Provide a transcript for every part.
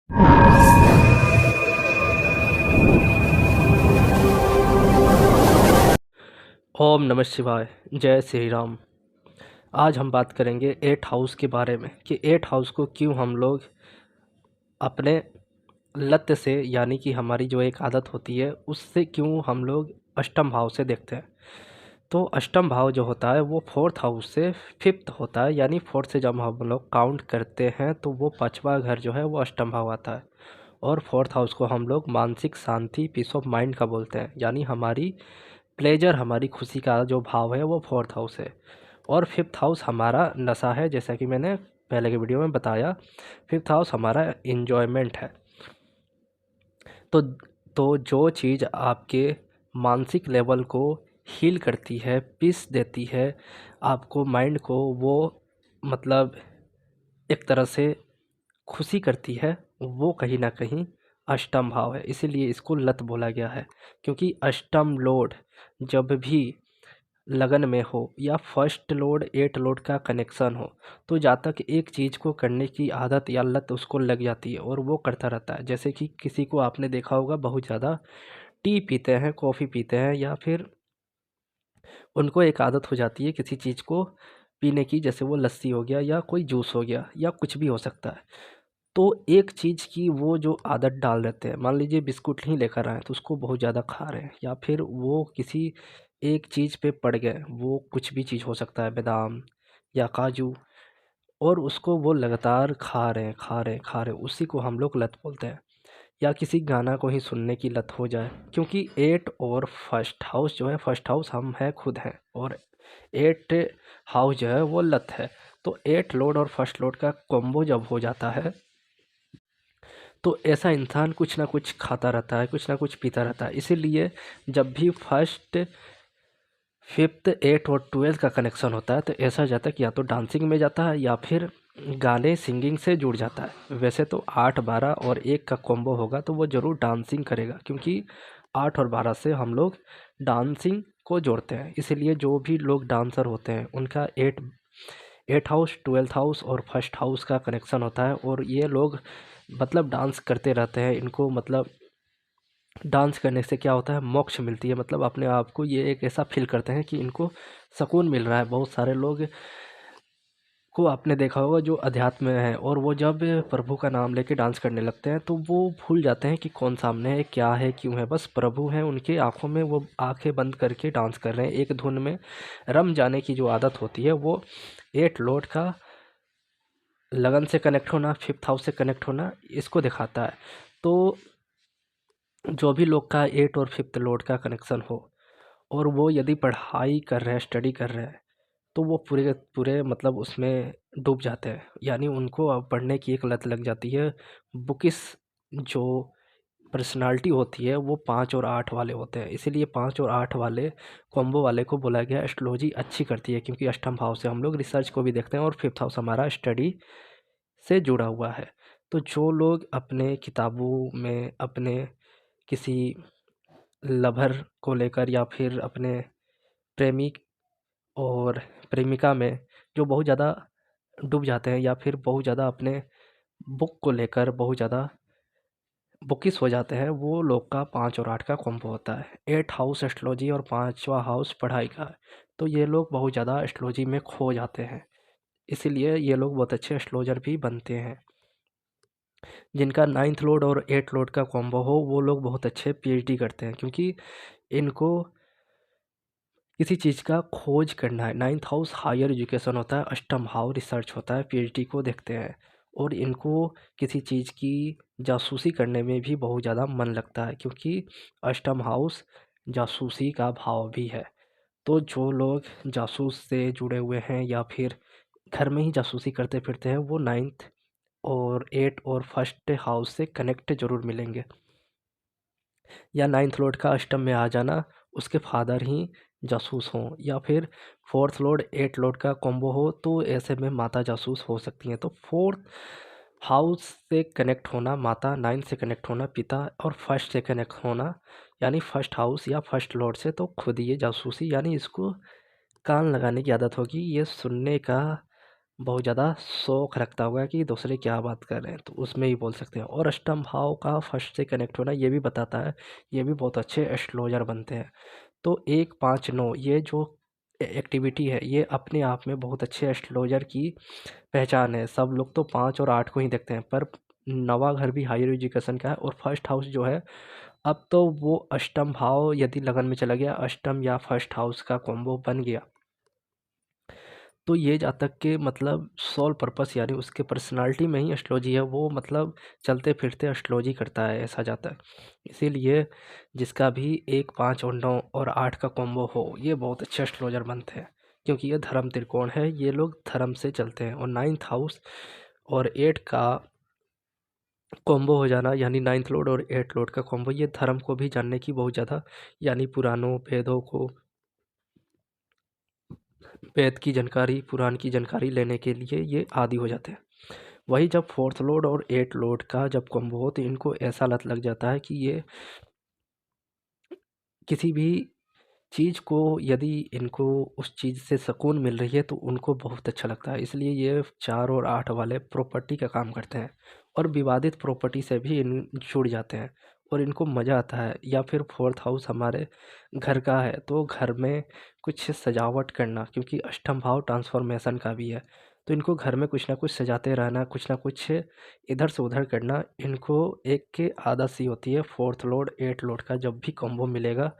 ओम नमः शिवाय। जय श्री राम। आज हम बात करेंगे 8 हाउस के बारे में कि 8 हाउस को क्यों हम लोग अपने लत से, यानी कि हमारी जो एक आदत होती है उससे क्यों हम लोग अष्टम भाव से देखते हैं। तो अष्टम भाव जो होता है वो फोर्थ हाउस से फिफ्थ होता है, यानी फोर्थ से जब हम लोग काउंट करते हैं तो वो पांचवा घर जो है वो अष्टम भाव आता है। और फोर्थ हाउस को हम लोग मानसिक शांति, पीस ऑफ माइंड का बोलते हैं, यानी हमारी प्लेजर, हमारी खुशी का जो भाव है वो फोर्थ हाउस है। और फिफ्थ हाउस हमारा नशा है, जैसा कि मैंने पहले के वीडियो में बताया। फिफ्थ हाउस हमारा इन्जॉयमेंट है। तो तो जो चीज़ आपके मानसिक लेवल को हील करती है, पीस देती है, आपको माइंड को वो मतलब एक तरह से खुशी करती है, वो कहीं न कहीं अष्टम भाव है। इसीलिए इसको लत बोला गया है, क्योंकि अष्टम लॉर्ड जब भी लगन में हो या फर्स्ट लॉर्ड 8 लॉर्ड का कनेक्शन हो, तो जातक एक चीज़ को करने की आदत या लत उसको लग जाती है और वो करता रहता है। जैसे कि किसी को आपने देखा होगा बहुत ज़्यादा टी पीते हैं, कॉफ़ी पीते हैं, या फिर उनको एक आदत हो जाती है किसी चीज़ को पीने की, जैसे वो लस्सी हो गया या कोई जूस हो गया या कुछ भी हो सकता है। तो एक चीज़ की वो जो आदत डाल देते हैं, मान लीजिए बिस्कुट ही लेकर आए तो उसको बहुत ज़्यादा खा रहे हैं, या फिर वो किसी एक चीज़ पे पड़ गए, वो कुछ भी चीज़ हो सकता है, बादाम या काजू, और उसको वो लगातार खा रहे हैं, खा रहे हैं, खा रहे हैं, उसी को हम लोग लत बोलते हैं। या किसी गाना को ही सुनने की लत हो जाए, क्योंकि 8 और फर्स्ट हाउस जो है, फर्स्ट हाउस हम हैं, खुद हैं, और 8 हाउस जो है वो लत है। तो 8 लॉर्ड और फर्स्ट लॉर्ड का कॉम्बो जब हो जाता है तो ऐसा इंसान कुछ ना कुछ खाता रहता है, कुछ ना कुछ पीता रहता है। इसीलिए जब भी फर्स्ट, फिफ्थ, 8 और 12 का कनेक्शन होता है तो ऐसा जाता है कि या तो डांसिंग में जाता है या फिर गाने सिंगिंग से जुड़ जाता है। वैसे तो 8, 12 और 1 का कॉम्बो होगा तो वो ज़रूर डांसिंग करेगा, क्योंकि 8 और 12 से हम लोग डांसिंग को जोड़ते हैं। इसीलिए जो भी लोग डांसर होते हैं उनका 8 हाउस, 12th हाउस और फर्स्ट हाउस का कनेक्शन होता है, और ये लोग मतलब डांस करते रहते हैं। इनको मतलब डांस करने से क्या होता है, मोक्ष मिलती है, मतलब अपने आप को ये एक ऐसा फील करते हैं कि इनको सुकून मिल रहा है। बहुत सारे लोग को आपने देखा होगा जो अध्यात्म में है, और वो जब प्रभु का नाम लेके डांस करने लगते हैं तो वो भूल जाते हैं कि कौन सामने है, क्या है, क्यों है, बस प्रभु हैं उनके आंखों में, वो आंखें बंद करके डांस कर रहे हैं, एक धुन में रम जाने की जो आदत होती है वो 8 लॉर्ड का लगन से कनेक्ट होना, फिफ्थ हाउस से कनेक्ट होना, इसको दिखाता है। तो जो भी लोग का 8 और फिफ्थ लॉर्ड का कनेक्शन हो और वो यदि पढ़ाई कर रहे हैं, स्टडी कर रहे हैं, तो वो पूरे के पूरे मतलब उसमें डूब जाते हैं, यानी उनको अब पढ़ने की एक लत लग जाती है। बुकिस जो पर्सनालिटी होती है वो 5 और 8 वाले होते हैं, इसीलिए 5 और 8 वाले कॉम्बो वाले को बोला गया एस्ट्रोलॉजी अच्छी करती है, क्योंकि अष्टम भाव से हम लोग रिसर्च को भी देखते हैं और फिफ्थ हाउस हमारा स्टडी से जुड़ा हुआ है। तो जो लोग अपने किताबों में अपने किसी लवर को लेकर या फिर अपने प्रेमी और प्रेमिका में जो बहुत ज़्यादा डूब जाते हैं, या फिर बहुत ज़्यादा अपने बुक को लेकर बहुत ज़्यादा बुकिश हो जाते हैं, वो लोग का 5 और 8 का कॉम्बो होता है। 8 हाउस एस्ट्रोलॉजी और 5वां हाउस पढ़ाई का है। तो ये लोग बहुत ज़्यादा एस्ट्रोलॉजी में खो जाते हैं, इसीलिए ये लोग बहुत अच्छे एस्ट्रोलॉजर भी बनते हैं। जिनका 9th लॉर्ड और 8th लॉर्ड का कॉम्बो हो वो लोग बहुत अच्छे पीएचडी करते हैं, क्योंकि इनको किसी चीज़ का खोज करना है। 9th हाउस हायर एजुकेशन होता है, अष्टम हाउस रिसर्च होता है, पीएचडी को देखते हैं, और इनको किसी चीज़ की जासूसी करने में भी बहुत ज़्यादा मन लगता है, क्योंकि अष्टम हाउस जासूसी का भाव भी है। तो जो लोग जासूस से जुड़े हुए हैं या फिर घर में ही जासूसी करते फिरते हैं, वो 9th और 8 और फर्स्ट हाउस से कनेक्ट ज़रूर मिलेंगे। या 9th लॉर्ड का अष्टम में आ जाना, उसके फादर ही जासूस हों, या फिर 4th लॉर्ड 8 लॉर्ड का कॉम्बो हो तो ऐसे में माता जासूस हो सकती हैं। तो 4th हाउस से कनेक्ट होना माता, 9th से कनेक्ट होना पिता, और फर्स्ट से कनेक्ट होना यानी फर्स्ट हाउस या फर्स्ट लॉर्ड से, तो खुद ये जासूसी, यानी इसको कान लगाने की आदत होगी, ये सुनने का बहुत ज़्यादा शौक रखता होगा कि दूसरे क्या बात कर रहे हैं, तो उसमें ही बोल सकते हैं। और अष्टम भाव का फर्स्ट से कनेक्ट होना ये भी बताता है, ये भी बहुत अच्छे एस्ट्रोलॉजर बनते हैं। तो 1, 5, 9 ये जो एक्टिविटी है ये अपने आप में बहुत अच्छे एस्ट्रोलॉजर की पहचान है। सब लोग तो 5 और 8 को ही देखते हैं, पर नवा घर भी हायर एजुकेशन का है। और फर्स्ट हाउस जो है, अब तो वो अष्टम भाव यदि लगन में चला गया, अष्टम या फर्स्ट हाउस का कॉम्बो बन गया, तो ये जातक के मतलब सोल पर्पस यानी उसके पर्सनालिटी में ही एस्ट्रोलॉजी है। वो मतलब चलते फिरते एस्ट्रोलॉजी करता है ऐसा जातक। इसीलिए जिसका भी 1, 5 और 9 और 8 का कॉम्बो हो, ये बहुत अच्छे एस्ट्रोलॉजर बनते हैं, क्योंकि ये धर्म त्रिकोण है। ये लोग धर्म से चलते हैं। और 9th हाउस और 8 का कॉम्बो हो जाना, यानी 9th लॉर्ड और 8th लॉर्ड का कॉम्बो, ये धर्म को भी जानने की बहुत ज़्यादा, यानी पुराणों वेदों को, वेद की जानकारी, पुराण की जानकारी लेने के लिए ये आदी हो जाते हैं। वही जब 4th लॉर्ड और 8th लॉर्ड का जब कॉम्बो हो, तो इनको ऐसा लत लग जाता है कि ये किसी भी चीज़ को, यदि इनको उस चीज़ से सुकून मिल रही है तो उनको बहुत अच्छा लगता है। इसलिए ये 4 और 8 वाले प्रॉपर्टी का काम करते हैं, और विवादित प्रॉपर्टी से भी इन जुड़ जाते हैं और इनको मज़ा आता है। या फिर 4th हाउस हमारे घर का है, तो घर में कुछ सजावट करना, क्योंकि अष्टम भाव ट्रांसफॉर्मेशन का भी है, तो इनको घर में कुछ ना कुछ सजाते रहना, कुछ ना कुछ इधर से उधर करना, इनको एक के आदत सी होती है। 4th लॉर्ड 8th लॉर्ड का जब भी कॉम्बो मिलेगा,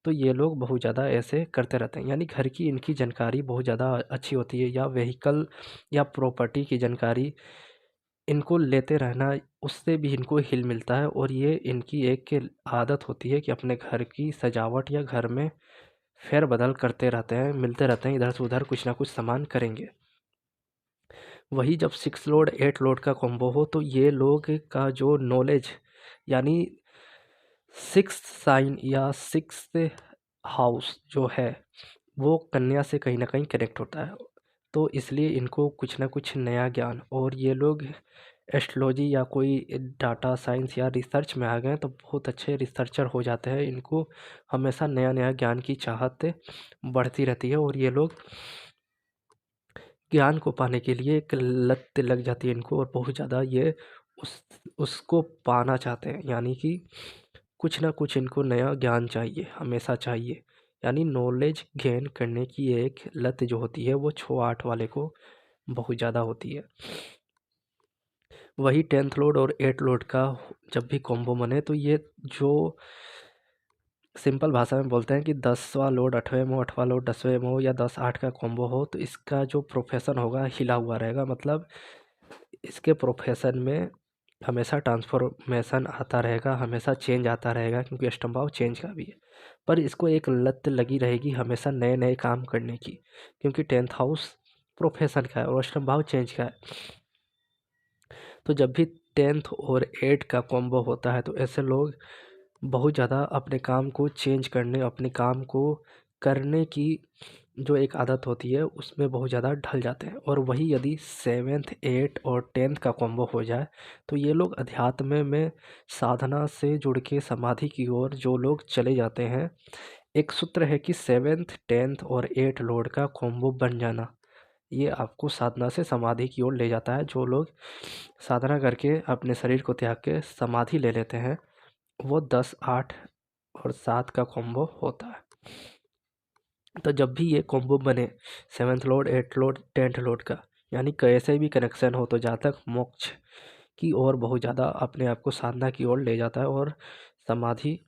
तो ये लोग बहुत ज़्यादा ऐसे करते रहते हैं। यानी घर की इनकी जानकारी बहुत ज़्यादा अच्छी होती है, या व्हीकल या प्रॉपर्टी की जानकारी इनको लेते रहना, उससे भी इनको हिल मिलता है। और ये इनकी एक के आदत होती है कि अपने घर की सजावट या घर में फेरबदल करते रहते हैं, मिलते रहते हैं, इधर से उधर कुछ ना कुछ सामान करेंगे। वही जब 6 लोड 8 लोड का कॉम्बो हो, तो ये लोग का जो नॉलेज, यानी 6th साइन या 6th हाउस जो है, वो कन्या से कहीं न कहीं कनेक्ट होता है। तो इसलिए इनको कुछ न कुछ नया ज्ञान, और ये लोग एस्ट्रोलॉजी या कोई डाटा साइंस या रिसर्च में आ गए तो बहुत अच्छे रिसर्चर हो जाते हैं। इनको हमेशा नया-नया ज्ञान की चाहत बढ़ती रहती है, और ये लोग ज्ञान को पाने के लिए एक लत लग जाती है इनको, और बहुत ज़्यादा ये उस उसको पाना चाहते हैं। यानी कि कुछ ना कुछ इनको नया ज्ञान चाहिए, हमेशा चाहिए। यानी नॉलेज गेन करने की एक लत जो होती है, वो 6-8 वाले को बहुत ज़्यादा होती है। वही 10th लॉर्ड और 8th लॉर्ड का जब भी कॉम्बो बने, तो ये जो सिंपल भाषा में बोलते हैं कि 10वां लॉर्ड 8वें में हो, 8वां लॉर्ड 10वें में हो, या 10-8 का कॉम्बो हो, तो इसका जो प्रोफेशन होगा हिला हुआ रहेगा। मतलब इसके प्रोफेशन में हमेशा ट्रांसफॉर्मेशन आता रहेगा, हमेशा चेंज आता रहेगा, क्योंकि अष्टम भाव चेंज का भी है। पर इसको एक लत लगी रहेगी हमेशा नए नए काम करने की, क्योंकि 10th हाउस प्रोफेशन का है और अष्टम भाव चेंज का है। तो जब भी 10th और 8 का कॉम्बो होता है, तो ऐसे लोग बहुत ज़्यादा अपने काम को चेंज करने, अपने काम को करने की जो एक आदत होती है, उसमें बहुत ज़्यादा ढल जाते हैं। और वही यदि 7th 8 और 10th का कॉम्बो हो जाए, तो ये लोग अध्यात्म में साधना से जुड़ के समाधि की ओर जो लोग चले जाते हैं। एक सूत्र है कि 7th 10th और 8 लॉर्ड का कॉम्बो बन जाना, ये आपको साधना से समाधि की ओर ले जाता है। जो लोग साधना करके अपने शरीर को त्याग के समाधि ले लेते हैं, वो 10, 8 और 7 का कॉम्बो होता है। तो जब भी ये कॉम्बो बने, 7th Lord 8th Lord 10th Lord का, यानी कैसे भी कनेक्शन हो, तो जातक मोक्ष की ओर बहुत ज़्यादा अपने आप को साधना की ओर ले जाता है और समाधि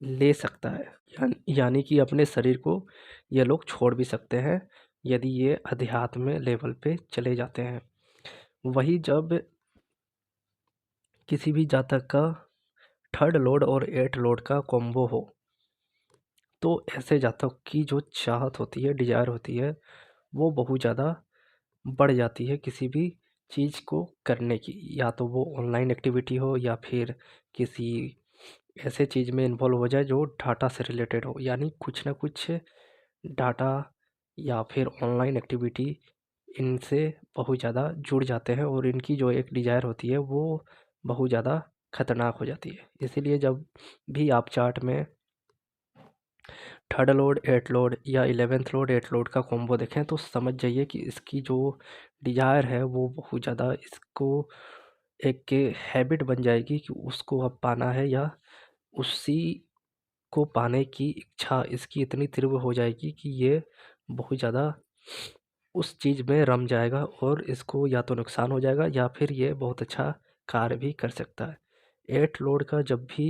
ले सकता है। यानी कि अपने शरीर को ये लोग छोड़ भी सकते हैं, यदि ये अध्यात्म लेवल पे चले जाते हैं। वही जब किसी भी जातक का 3rd लॉर्ड और 8th लॉर्ड का कॉम्बो हो, तो ऐसे जातक की जो चाहत होती है, डिज़ायर होती है, वो बहुत ज़्यादा बढ़ जाती है किसी भी चीज़ को करने की। या तो वो ऑनलाइन एक्टिविटी हो, या फिर किसी ऐसे चीज़ में इन्वॉल्व हो जाए जो डाटा से रिलेटेड हो। यानी कुछ ना कुछ डाटा या फिर ऑनलाइन एक्टिविटी इनसे बहुत ज़्यादा जुड़ जाते हैं, और इनकी जो एक डिज़ायर होती है वो बहुत ज़्यादा खतरनाक हो जाती है। इसीलिए जब भी आप चार्ट में थर्ड लॉर्ड 8 लॉर्ड या 11th लॉर्ड 8 लॉर्ड का कॉम्बो देखें तो समझ जाइए कि इसकी जो डिज़ायर है वो बहुत ज़्यादा इसको एक हैबिट बन जाएगी कि उसको अब पाना है, या उसी को पाने की इच्छा इसकी इतनी तीव्र हो जाएगी कि ये बहुत ज़्यादा उस चीज़ में रम जाएगा और इसको या तो नुकसान हो जाएगा या फिर ये बहुत अच्छा कार्य भी कर सकता है। 8 लोड का जब भी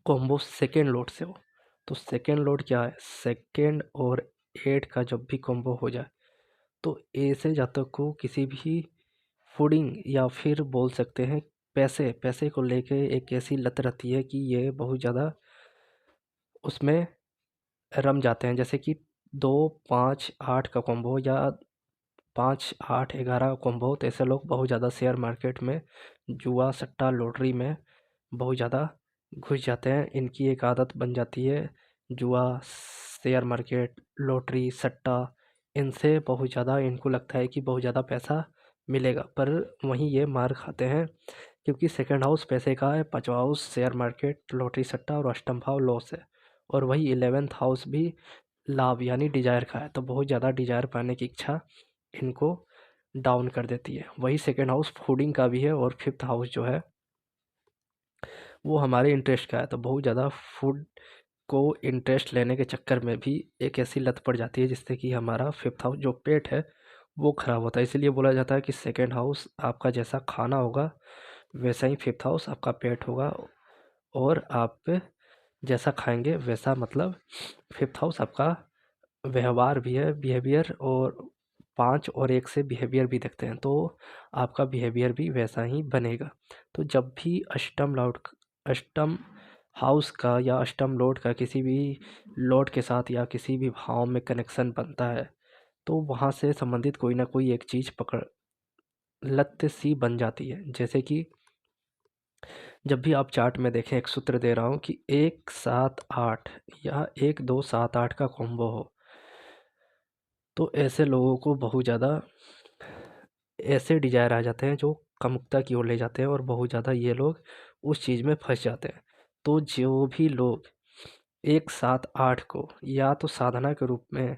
कॉम्बो सेकेंड लोड से हो, तो सेकेंड लोड क्या है, सेकेंड और 8 का जब भी कॉम्बो हो जाए तो ऐसे जातक को किसी भी फूडिंग या फिर बोल सकते हैं पैसे पैसे को लेके एक ऐसी लत रहती है कि ये बहुत ज़्यादा उसमें रम जाते हैं। जैसे कि 2 5 8 का कॉम्बो या 5 8 11 कॉम्बो, तो ऐसे लोग बहुत ज़्यादा शेयर मार्केट में जुआ सट्टा लॉटरी में बहुत ज़्यादा घुस जाते हैं। इनकी एक आदत बन जाती है जुआ, शेयर मार्केट, लॉटरी, सट्टा, इनसे बहुत ज़्यादा इनको लगता है कि बहुत ज़्यादा पैसा मिलेगा, पर वहीं ये मार खाते हैं क्योंकि सेकंड हाउस पैसे का है, पांचवा हाउस शेयर मार्केट, लॉटरी, सट्टा और अष्टम भाव लॉस है, और वही 11th हाउस भी लाभ यानी डिजायर का है। तो बहुत ज़्यादा डिजायर पाने की इच्छा इनको डाउन कर देती है। वही सेकंड हाउस फूडिंग का भी है और फिफ्थ हाउस जो है वो हमारे इंटरेस्ट का है। तो बहुत ज़्यादा फूड को इंटरेस्ट लेने के चक्कर में भी एक ऐसी लत पड़ जाती है जिससे कि हमारा फिफ्थ हाउस जो पेट है वो खराब होता है। इसीलिए बोला जाता है कि सेकंड हाउस आपका जैसा खाना होगा वैसा ही फिफ्थ हाउस आपका पेट होगा, और आप जैसा खाएंगे वैसा मतलब फिफ्थ हाउस आपका व्यवहार भी है, बिहेवियर, और 5 और 1 से बिहेवियर भी देखते हैं तो आपका बिहेवियर भी वैसा ही बनेगा। तो जब भी अष्टम हाउस का या अष्टम लॉर्ड का किसी भी लॉर्ड के साथ या किसी भी भाव में कनेक्शन बनता है तो वहाँ से संबंधित कोई ना कोई एक चीज़ पकड़ लत सी बन जाती है। जैसे कि जब भी आप चार्ट में देखें, एक सूत्र दे रहा हूँ कि 1 7 8 या 1 2 7 8 का कॉम्बो हो, तो ऐसे लोगों को बहुत ज़्यादा ऐसे डिजायर आ जाते हैं जो कामुकता की ओर ले जाते हैं और बहुत ज़्यादा ये लोग उस चीज़ में फंस जाते हैं। तो जो भी लोग 1 7 8 को या तो साधना के रूप में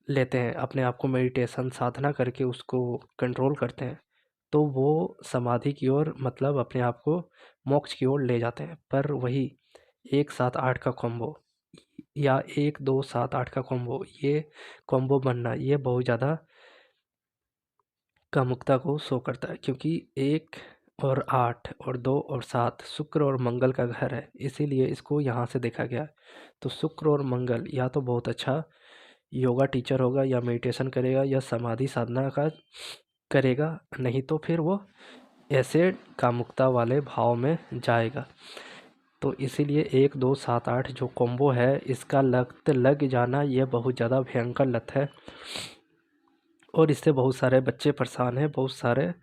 लेते हैं, अपने आप को मेडिटेशन साधना करके उसको कंट्रोल करते हैं, तो वो समाधि की ओर मतलब अपने आप को मोक्ष की ओर ले जाते हैं। पर वही 1 7 8 का कॉम्बो या 1 2 7 8 का कॉम्बो, ये कॉम्बो बनना ये बहुत ज़्यादा कामुकता को शो करता है, क्योंकि 1 और 8 और 2 और 7 शुक्र और मंगल का घर है, इसीलिए इसको यहाँ से देखा गया है। तो शुक्र और मंगल या तो बहुत अच्छा योगा टीचर होगा या मेडिटेशन करेगा या समाधि साधना का करेगा, नहीं तो फिर वो ऐसे कामुकता वाले भाव में जाएगा। तो इसीलिए 1 2 7 8 जो कॉम्बो है इसका लग जाना ये बहुत ज़्यादा भयंकर लत है, और इससे बहुत सारे बच्चे परेशान हैं, बहुत सारे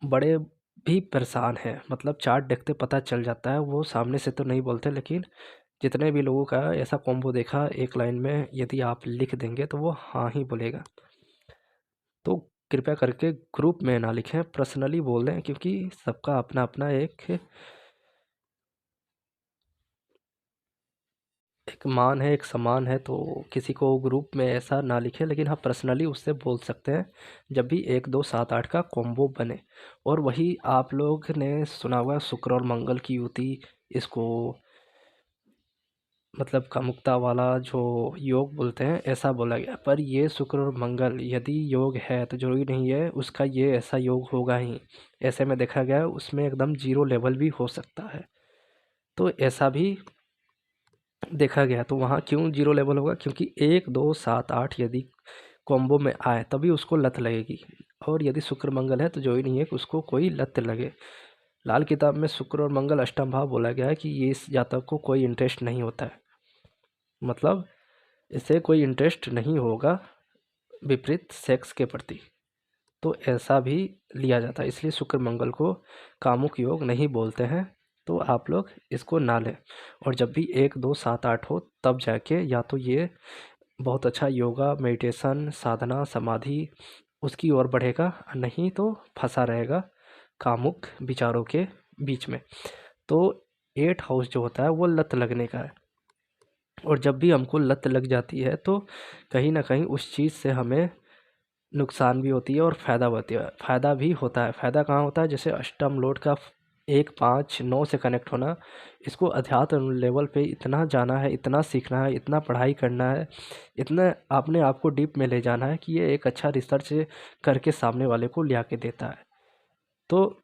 बड़े भी परेशान हैं। मतलब चार्ट देखते पता चल जाता है, वो सामने से तो नहीं बोलते, लेकिन जितने भी लोगों का ऐसा कॉम्बो देखा एक लाइन में यदि आप लिख देंगे तो वो हाँ ही बोलेगा। तो कृपया करके ग्रुप में ना लिखें, पर्सनली बोल दें, क्योंकि सबका अपना अपना एक मान है, एक समान है, तो किसी को ग्रुप में ऐसा ना लिखें, लेकिन हाँ पर्सनली उससे बोल सकते हैं जब भी 1 2 7 8 का कॉम्बो बने। और वही आप लोग ने सुना होगा शुक्र और मंगल की युति, इसको मतलब कामुकता वाला जो योग बोलते हैं ऐसा बोला गया। पर ये शुक्र और मंगल यदि योग है तो जरूरी नहीं है उसका ये ऐसा योग होगा ही। ऐसे में देखा गया है उसमें एकदम जीरो लेवल भी हो सकता है, तो ऐसा भी देखा गया। तो वहाँ क्यों जीरो लेवल होगा, क्योंकि 1 2 7 8 यदि कॉम्बो में आए तभी उसको लत लगेगी, और यदि शुक्र मंगल है तो जो ही नहीं है कि उसको कोई लत लगे। लाल किताब में शुक्र और मंगल अष्टम भाव बोला गया है कि ये इस जातक को कोई इंटरेस्ट नहीं होता है, मतलब इसे कोई इंटरेस्ट नहीं होगा विपरीत सेक्स के प्रति, तो ऐसा भी लिया जाता है। इसलिए शुक्र मंगल को कामुक योग नहीं बोलते हैं, तो आप लोग इसको ना लें। और जब भी 1 2 7 8 हो तब जाके या तो ये बहुत अच्छा योगा मेडिटेशन साधना समाधि उसकी ओर बढ़ेगा, नहीं तो फंसा रहेगा कामुक विचारों के बीच में। तो 8 हाउस जो होता है वो लत लगने का है। और जब भी हमको लत लग जाती है तो कहीं न कहीं उस चीज़ से हमें नुकसान भी होती है और फ़ायदा होती है, फ़ायदा भी होता है। फ़ायदा कहाँ होता है, जैसे अष्टम लोड का 1, 5, 9 से कनेक्ट होना, इसको अध्यात्म लेवल पे इतना जाना है, इतना सीखना है, इतना पढ़ाई करना है, इतना अपने आप को डीप में ले जाना है कि ये एक अच्छा रिसर्च करके सामने वाले को ले आके देता है। तो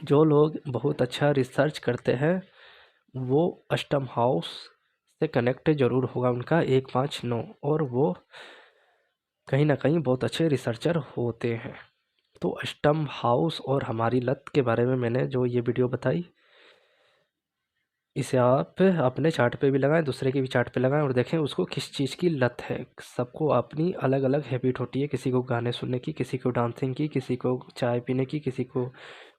जो लोग बहुत अच्छा रिसर्च करते हैं वो अष्टम हाउस से कनेक्ट ज़रूर होगा उनका 1, 5, 9, और वो कहीं न कहीं बहुत अच्छे रिसर्चर होते हैं। तो अष्टम हाउस और हमारी लत के बारे में मैंने जो ये वीडियो बताई, इसे आप अपने चार्ट पे भी लगाएँ, दूसरे के भी चार्ट पे लगाएँ और देखें उसको किस चीज़ की लत है। सबको अपनी अलग-अलग हैबिट होती है, किसी को गाने सुनने की, किसी को डांसिंग की, किसी को चाय पीने की, किसी को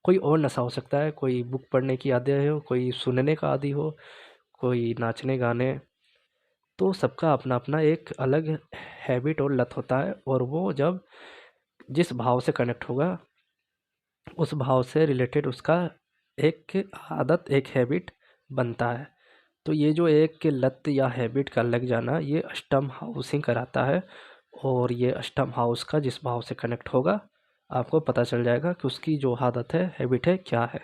कोई और नशा हो सकता है, कोई बुक पढ़ने की आदी हो, कोई सुनने का आदी हो, कोई नाचने गाने। तो सबका अपना-अपना एक अलग हैबिट और लत होता है, और वो जब जिस भाव से कनेक्ट होगा, उस भाव से रिलेटेड उसका एक आदत, एक हैबिट बनता है। तो ये जो एक लत या हैबिट का लग जाना, ये अष्टम हाउसिंग कराता है, और ये अष्टम हाउस का जिस भाव से कनेक्ट होगा, आपको पता चल जाएगा कि उसकी जो आदत है, हैबिट है, क्या है।